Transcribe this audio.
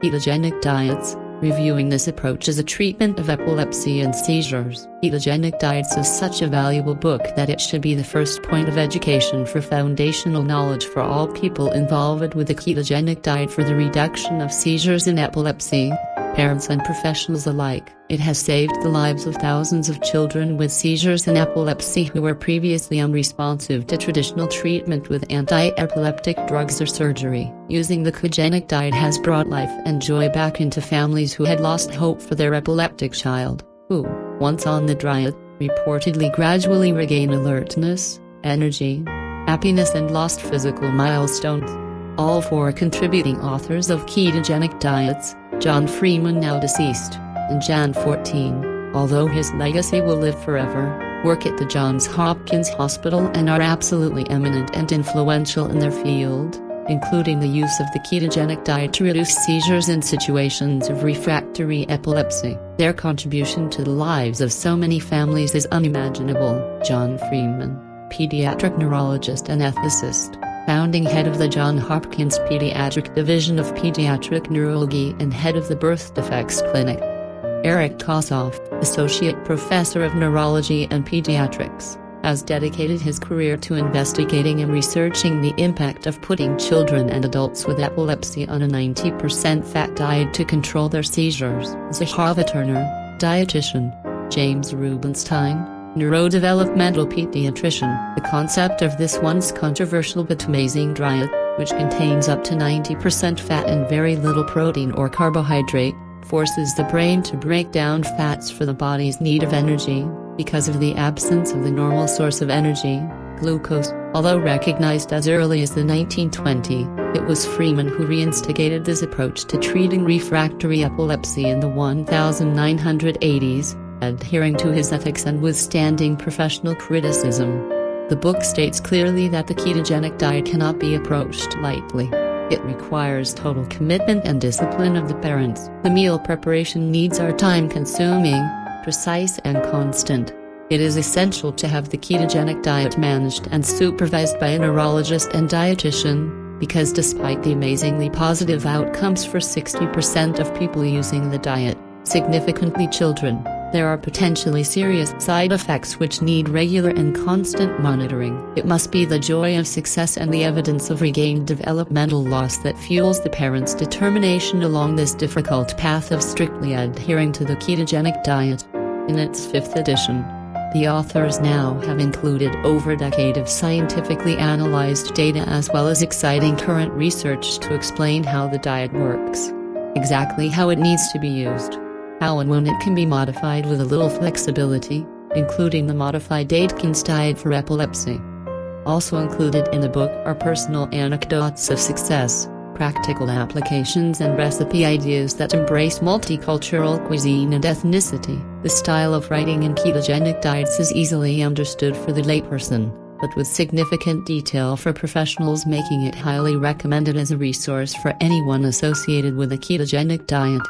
Ketogenic diets. Reviewing this approach as a treatment of epilepsy and seizures. Ketogenic Diets is such a valuable book that it should be the first point of education for foundational knowledge for all people involved with the ketogenic diet for the reduction of seizures and epilepsy, parents and professionals alike. It has saved the lives of thousands of children with seizures and epilepsy who were previously unresponsive to traditional treatment with anti-epileptic drugs or surgery. Using the ketogenic diet has brought life and joy back into families who had lost hope for their epileptic child, who, once on the diet, reportedly gradually regain alertness, energy, happiness and lost physical milestones. All four contributing authors of Ketogenic Diets, John Freeman, now deceased, and Jan 14, although his legacy will live forever, work at the Johns Hopkins Hospital and are absolutely eminent and influential in their field, including the use of the ketogenic diet to reduce seizures in situations of refractory epilepsy. Their contribution to the lives of so many families is unimaginable. John Freeman, pediatric neurologist and ethicist, founding head of the Johns Hopkins Pediatric Division of Pediatric Neurology and head of the Birth Defects Clinic. Eric Kossoff, associate professor of neurology and pediatrics, has dedicated his career to investigating and researching the impact of putting children and adults with epilepsy on a 90% fat diet to control their seizures. Zahava Turner, dietitian. James Rubenstein, neurodevelopmental pediatrician. The concept of this once controversial but amazing diet, which contains up to 90% fat and very little protein or carbohydrate, forces the brain to break down fats for the body's need of energy, because of the absence of the normal source of energy, glucose. Although recognized as early as the 1920s, it was Freeman who reinstigated this approach to treating refractory epilepsy in the 1980s, adhering to his ethics and withstanding professional criticism. The book states clearly that the ketogenic diet cannot be approached lightly. It requires total commitment and discipline of the parents. The meal preparation needs are time-consuming, precise and constant. It is essential to have the ketogenic diet managed and supervised by a neurologist and dietitian, because despite the amazingly positive outcomes for 60% of people using the diet, significantly children, there are potentially serious side effects which need regular and constant monitoring. It must be the joy of success and the evidence of regained developmental loss that fuels the parents' determination along this difficult path of strictly adhering to the ketogenic diet. In its 5th edition, the authors now have included over a decade of scientifically analyzed data as well as exciting current research to explain how the diet works, exactly how it needs to be used, how and when it can be modified with a little flexibility, including the modified Atkins diet for epilepsy. Also included in the book are personal anecdotes of success, practical applications and recipe ideas that embrace multicultural cuisine and ethnicity. The style of writing in ketogenic diets is easily understood for the layperson, but with significant detail for professionals, making it highly recommended as a resource for anyone associated with a ketogenic diet.